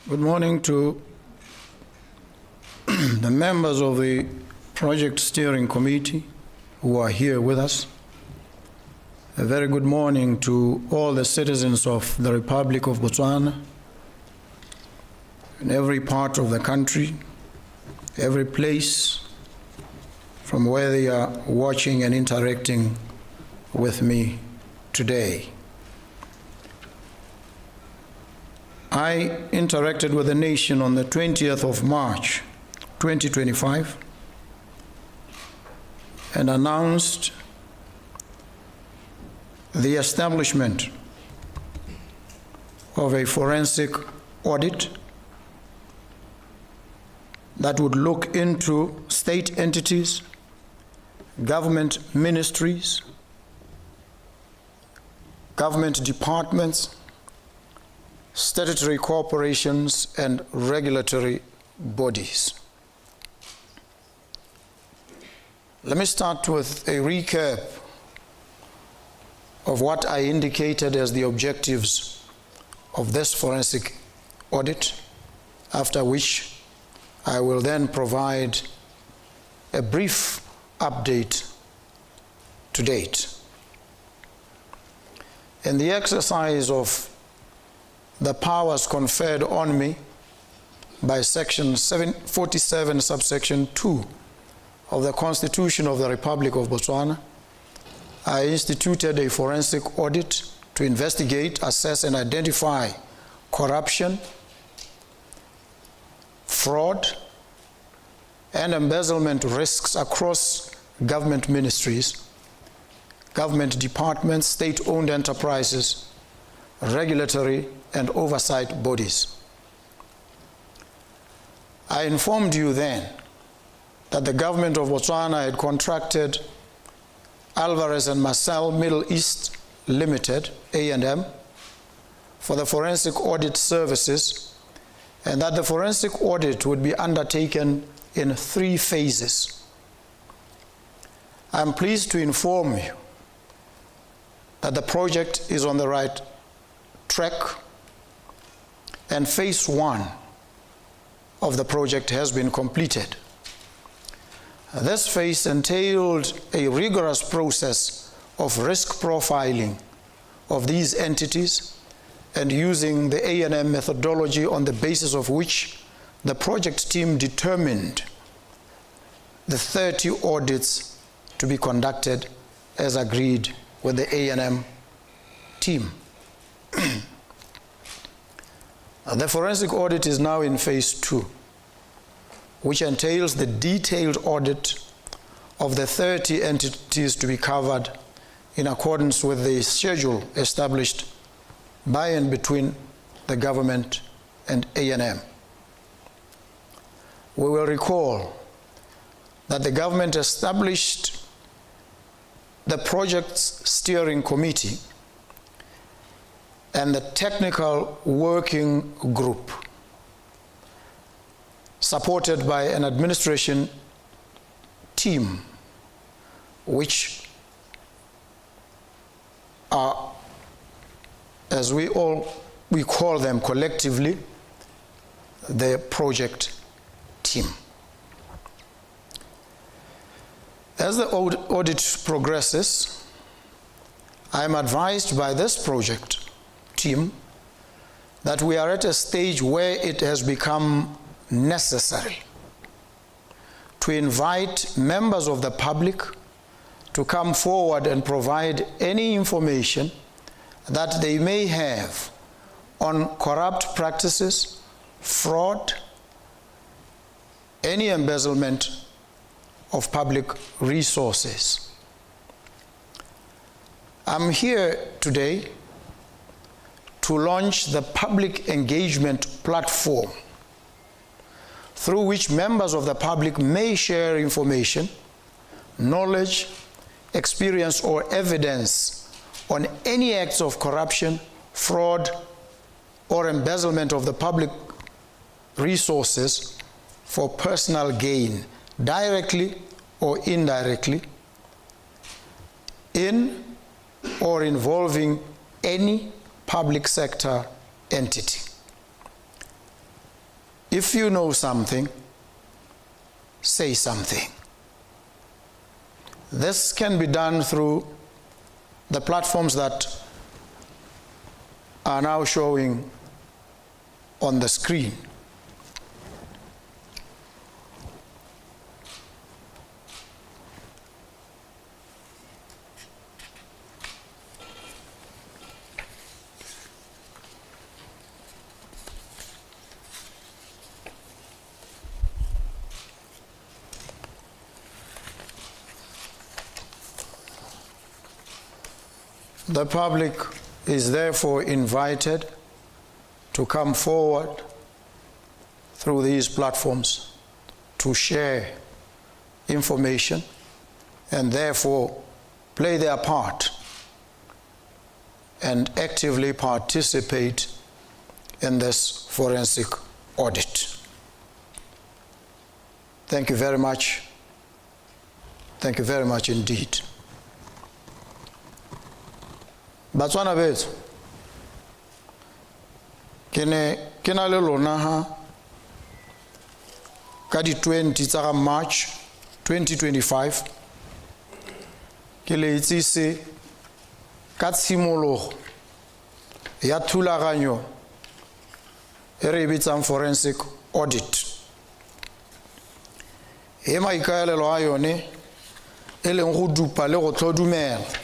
Good morning to the members of the Project Steering Committee who are here with us. A very good morning to all the citizens of the Republic of Botswana in every part of the country, every place from where they are watching and interacting with me today. I interacted with the nation on the 20th of March, 2025, and announced the establishment of a forensic audit that would look into state entities, government ministries, government departments, statutory corporations, and regulatory bodies. Let me start with a recap of what I indicated as the objectives of this forensic audit, after which I will then provide a brief update to date. In the exercise of the powers conferred on me by Section 47, subsection 2 of the Constitution of the Republic of Botswana, I instituted a forensic audit to investigate, assess, and identify corruption, fraud, and embezzlement risks across government ministries, government departments, state-owned enterprises, regulatory and oversight bodies. I informed you then that the government of Botswana had contracted Alvarez and Marcel Middle East Limited, A&M, for the forensic audit services, and that the forensic audit would be undertaken in 3 phases. I'm pleased to inform you that the project is on the right track, and phase 1 of the project has been completed. This phase entailed a rigorous process of risk profiling of these entities and using the A&M methodology, on the basis of which the project team determined the 30 audits to be conducted as agreed with the A&M team. The forensic audit is now in phase 2, which entails the detailed audit of the 30 entities to be covered in accordance with the schedule established by and between the government and A&M. We will recall that the government established the project's steering committee and the technical working group, supported by an administration team, which are, as we call them collectively, the project team. As the audit progresses, I am advised by this project team that we are at a stage where it has become necessary to invite members of the public to come forward and provide any information that they may have on corrupt practices, fraud, any embezzlement of public resources. I'm here today to launch the public engagement platform through which members of the public may share information, knowledge, experience, or evidence on any acts of corruption, fraud, or embezzlement of the public resources for personal gain, directly or indirectly, in or involving any public sector entity. if you know something, say something. This can be done through the platforms that are now showing on the screen. The public is therefore invited to come forward through these platforms to share information and therefore play their part and actively participate in this forensic audit. Thank you very much. Thank you very much indeed. Batswana betso ke na le lona ha ka di 20 tsa March 2025 ke le itsise ka tshimologo ya thulaganyo e re bitsang forensic audit e maikaelelo a yone e leng go dupa le go tlhodumela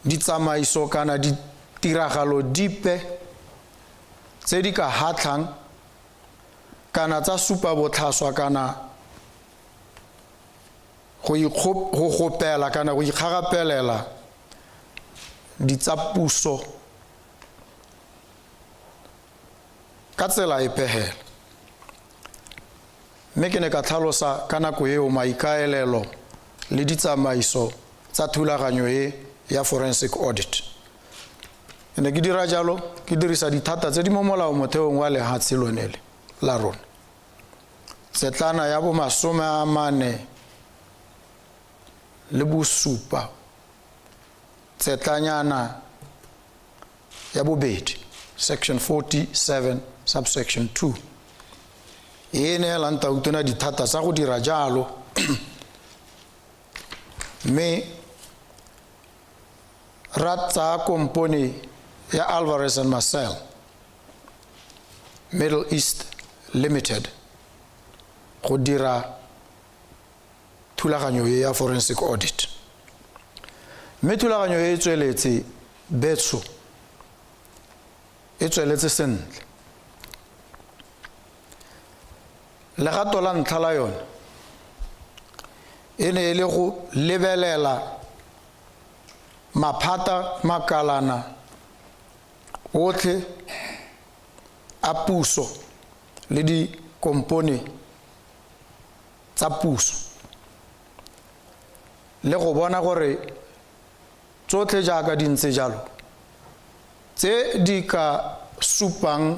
di tsamaiso kana di tiragalo dipe tse di ka hatlang kana tsa supa botlhaswa kana go gopela kana go ikgarapelela di tsa puso ka tsela e pehela mme ke ne ka tlhalosa ka nako eo maikaelelo le ditsamaiso tsa thulaganyo e ya forensic audit. Ene ke dira jalo ke dirisa dithata tse di mo molao motheong wa lehatshe lonele la rona. Setlana ya bo 40 le bosupa tsetlanyana ya bobedi section 47 subsection 2 e ne la nta utona dithata tsa go dira jalo me ratsa kompone ya Alvarez and Marcel Middle East Limited go dira thulaganyo ya forensic audit. Me thulaganyo e tsweletse betso e tsweletse sentle. Legato la ntlha la yone e ne le go lebelela maphata makalana otlhe a puso le di kompone tsa puso le go bona gore tsotlhe jaaka di ntse jalo tse di ka supang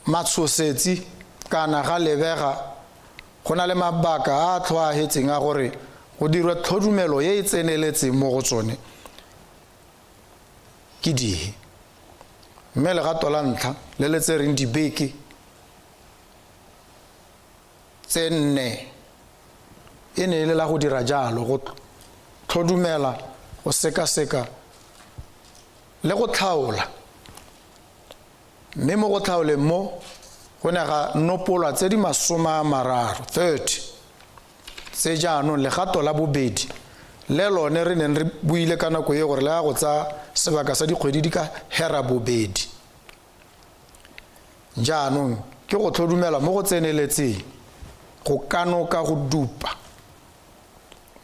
matshosetsi kana ga lebega gona le mabaka a tlhoahetseng a gore go dirwa tlhodumelo ye e tseneletseng mo go tsone ke di mme legato la ntlha le le tsereng dibeke tse 4 e ne le la go dira jalo go tlhodumela go sekaseka le go tlhaola mme mo go tlhaoleng mo go ne ga nopola tse di 30 tse jaanong legato la bobedi le lone re neng re buile ka nako e gore le go tsa sebaka sa dikgwedi di ka hera bobedi jaanong ke go tlhodumela mo go tseneletseng go kanoka go dupa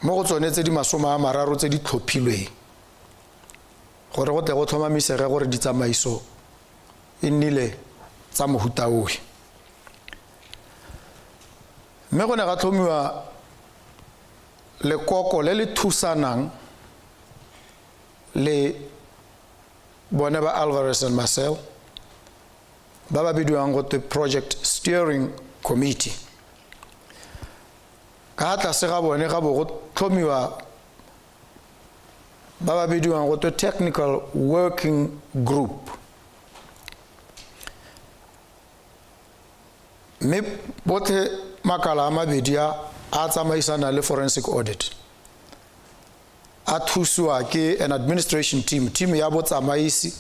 mo go tsone tse di 30 tse di tlhophilweng gore go tle go tlhomamisege gore ditsamaiso e nnile tsa mohuta oe mme go ne ga tlhomiwa lekoko le le thusanang le bone ba Alvarez and Marcel ba ba bidiwang go project steering committee ka tlase ga bone ga bo go tlhomiwa ba ba bidiwang go technical working group mme botlhe makala a mabedi a tsamaisana le forensic audit a thusiwa ke an administration team ya botsamaisi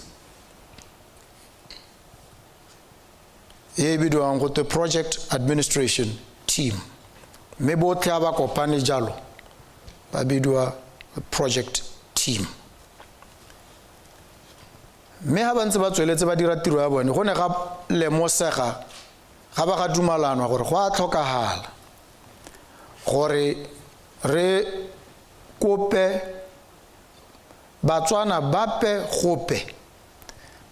e bidiwang go te project administration team, mme botlhe a ba kopane jalo ba bidiwa project team. Mme ha ba ntse ba tsweletse ba dira tiro ya bone go ne ga lemosega ga ba ga dumalana gore go a tlhokagala gore re kope Batswana bape gope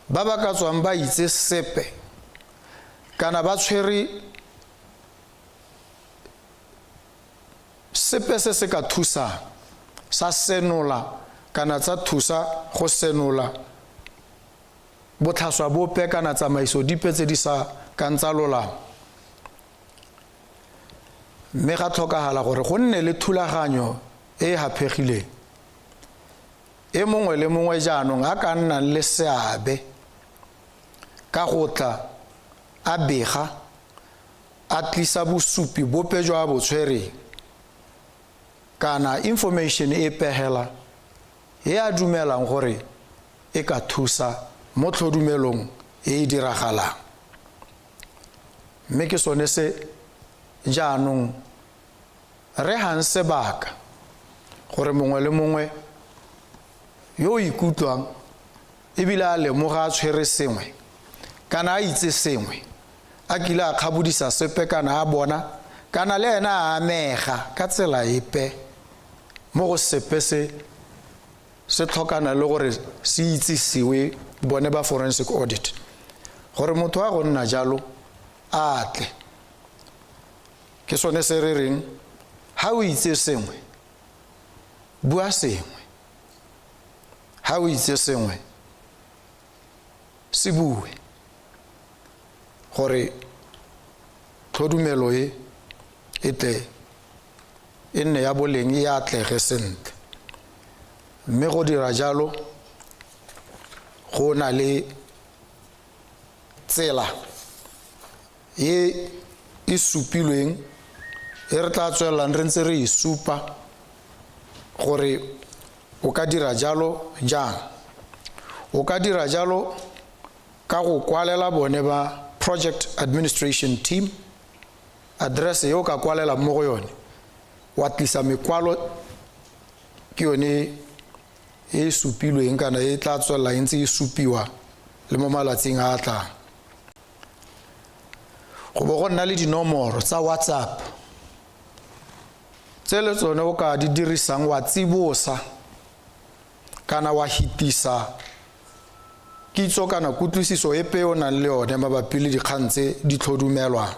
ba ba ka tswang ba itse sepe kana ba tshwere sepe se se ka thusa sa senola kana tsa thusa go senola botlhaswa bope kana tsamaiso dipe tse di sa kantsa lolamo. Mme ga tlhokagala gore go nne le thulaganyo e hapegileng e mongwe le mongwe jaanong a ka nnang le seabe ka go tla a bega a tlisa bosupi bope jwa botshwereng kana information e pegela e a dumelang gore e ka thusa mo tlhodumelong e diragalang. Mme ke sone se jaanong re hang sebaka gore mongwe le mongwe yo ikutlwang ebile a lemoga a tshwere sengwe kana a itse sengwe a kile a kgabodisa sepe kana a bona kana le ena a amega ka tsela epe mo go sepe se tlhokana le gore se itsisiwe bone ba forensic audit gore motho a go nna jalo a tle. Ke sone se re reng ha o itse sengwe bua sengwe, ha o itse sengwe se bue gore tlhodumelo e tle e nne ya boleng e atlege sentle. Mme go dira jalo go na le tsela e supilweng e re tla tswelang re ntse re e supa gore o ka dira jalo jang. O ka dira jalo ka go kwalela bone ba project administration team address yo ka kwalela mo go yone wa tlisa mekwalo ke yone e supilweng kana e tla tswela ntse e supiwa le mo malatsing a tla. Go bo go nna le dinomoro tsa WhatsApp tsele tsone o ka di dirisang wa tsibosa kana wa hitisa kitso kana kutlwisiso epe o nang le yone mabapi le dikgang tse di tlhodumelwang.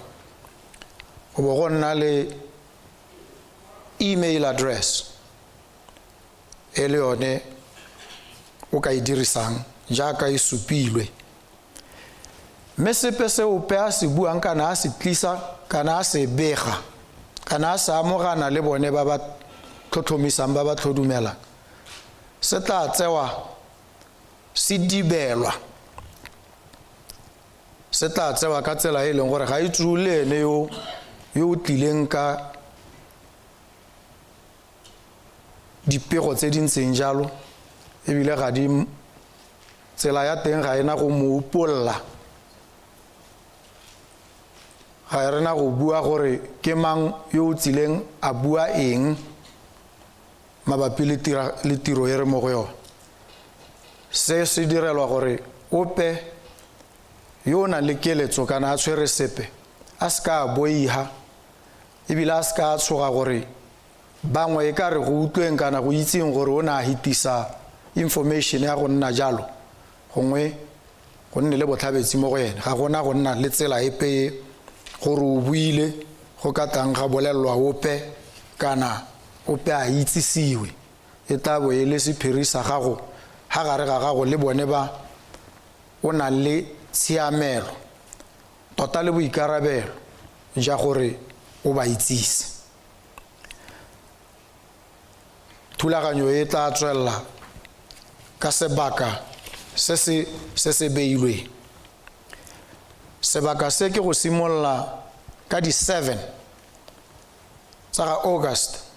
Go bo go nna le email address e le yone o ka e dirisang jaaka e supilwe. Mme sepe se ope a se buang kana a se tlisa kana a se bega kana a se amogana le bone ba ba tlhotlhomisang ba ba tlhodumelang se tla tsewa se dibelwa, se tla tsewa ka tsela e leng gore ga e tsule ene yo o tlileng ka dipego tse di ntseng jalo ebile ga di tsela ya teng ga ena go mo upolla, ga rena go bua gore ke mang yo o tsileng a bua eng mabapi le tiro e re mo go yone. Se se direlwa gore ope yo na le keletso kana a tshwere sepe a ska boiha ebile a ska tshoga gore bangwe e ka re go utlweng kana go itseng gore o na hitisa information ya go nna jalo gongwe go nne le botlhabetsi mo go yena, ga gona go nna le tsela epe gore o buile go ka tang ga bolelwa ope kana ope a itsisiwe e tla bo e le sephiri sa gago ha gare ga gago le bone ba o na le tshiamelo tota le boikarabelo ja gore o ba itsise. Thulaganyo e tla tswella ka sebaka se beilwe. Sebaka se ke go simolla ka di 7 tsa ga August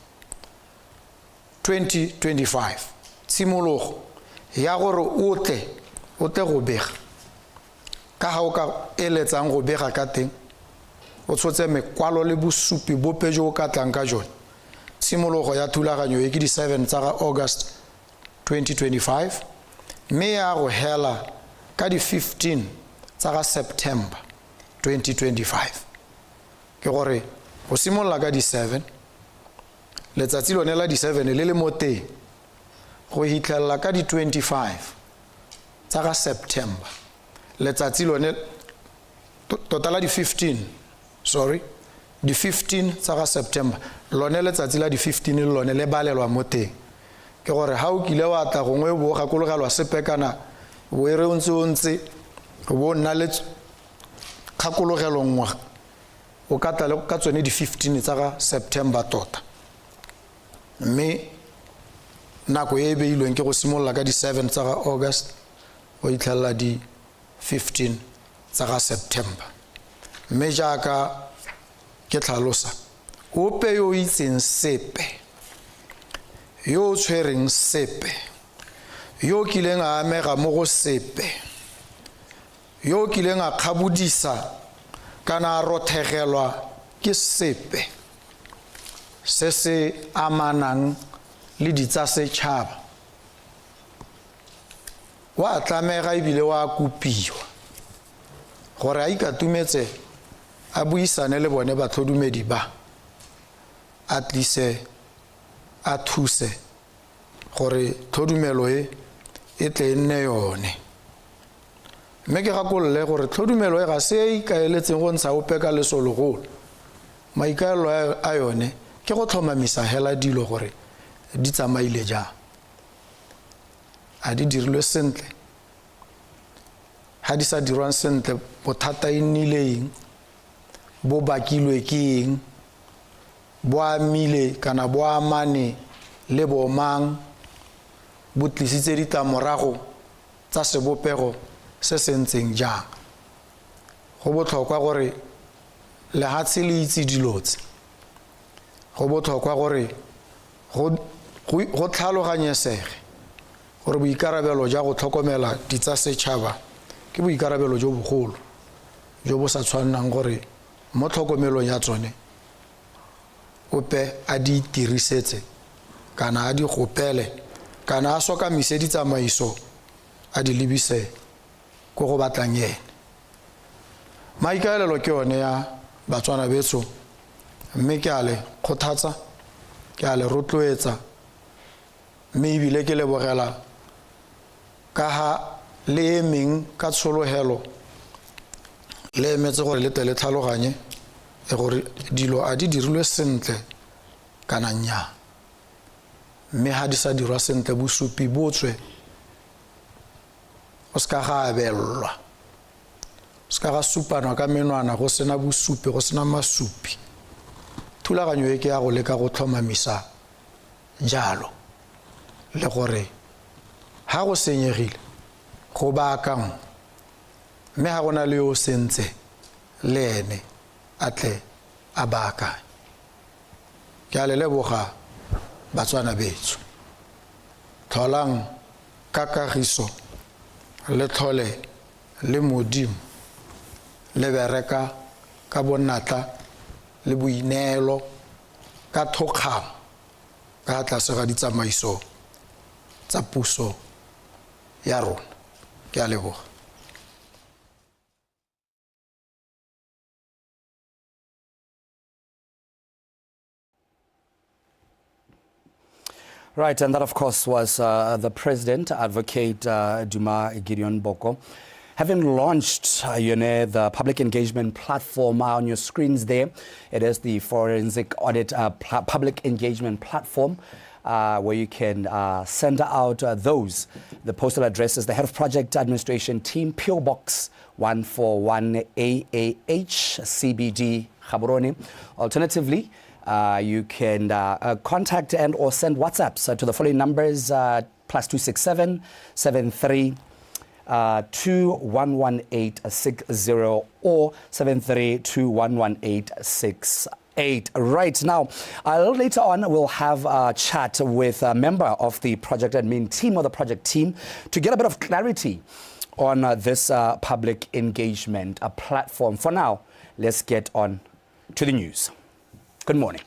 2025 tshimologo ya gore o tle go bega ka ha o ka eletsang go bega ka teng o tshotse mekwalo le bosupi bope jo ka tlang ka jone tshimologo ya thulaganyo e ke di 7 tsa ga August 2025 mme ya go hela ka di 15 tsa ga September 2025 ke gore go simolla ka di 7 letsatsi lone la di 7 le le mo teng go hitlhella ka di 25 tsa ga September letsatsi lone totala di 15 sorry di 15 tsa ga September lone letsatsi la di 15 lone le balelwa mo teng ke gore ha o kile wa tla gongwe bo gakologelwa sepekana bo ere ontse bo nna le kgakologelo nngwe o ka tla le ka tsone di 15 tsa ga September tota mme nako e beilweng ke go simolla ka di 7 tsa ga August go itlhella di 15 tsa ga September mme jaaka ke tlhalosa ope yo itseng sepe yo tshwereng sepe yo kileng a amega mo go sepe yo kileng a kgabodisa kana a rothegelwa ke sepe se se amanang le ditsa setšhaba wa tlamega ebile wa kopiwa gore a ikatumetse a buisane le bone batlhodumedi ba a tlise a thuse gore tlhodumelo e tle nne yone mme ke gakolole gore tlhodumelo e ga se e ikaeletseng go ntsha ope ka lesologolo maikaelelo a yone ke go tlhomamisa hela dilo gore di tsamaile jang a di dirilwe sentle ha di sa dirwang sentle bothata e nnile eng bo bakilwe ke eng bo amile kana bo amane le bomang bo tlisitse ditlamorago tsa sebopego se sentseng jang go botlhokwa gore lehatshe le itse dilotse go botlhokwa gore go tlhaloganyesege gore boikarabelo ja go tlhokomela ditsa setšhaba ke boikarabelo jo bogolo jo bo sa tshwannang gore mo tlhokomelong ya tsone ope a di tirisetse kana a di gopele kana a sokamise ditsamaiso a di lebise ko go batlang yene maikaelelo ke yone ya Batswana betso mme ke a le kgothatsa ke a le rotloetsa mme ebile ke lebogela ka ha le emeng ka tsholohelo le emetse gore le tle le tlhaloganye gore dilo a di dirilwe sentle kana nnyaa mme ha di sa dirwa sentle bosupi botswe o ska ga abelwa ska ga supanwa ka menwana go sena bosupi go sena masupi thulaganyo e ke ya go leka go tlhomamisa jalo le gore ha go senyegile go baakang mme ha gona le yo sentse le ene a tle a baakanye ke a le leboga Batswana betso tlholang ka kagiso le tlhole le modimo le bereka ka bonatla le boineelo ka thokgang ka tlase ga ditsamaiso tsa puso ya rona ke a leboga. Right, and that, of course, was the President, Advocate Duma Gideon Boko. Having launched, the public engagement platform on your screens there, it is the Forensic Audit Public Engagement Platform, where you can send out the postal addresses, the Head of Project Administration Team, PO Box 141 AAH, CBD, Gaborone. Alternatively, you can contact and or send WhatsApps to the following numbers, +267 73 211860 or 73211868. Right now, a little later on, we'll have a chat with a member of the project admin team or the project team to get a bit of clarity on this public engagement platform. For now, let's get on to the news. Good morning.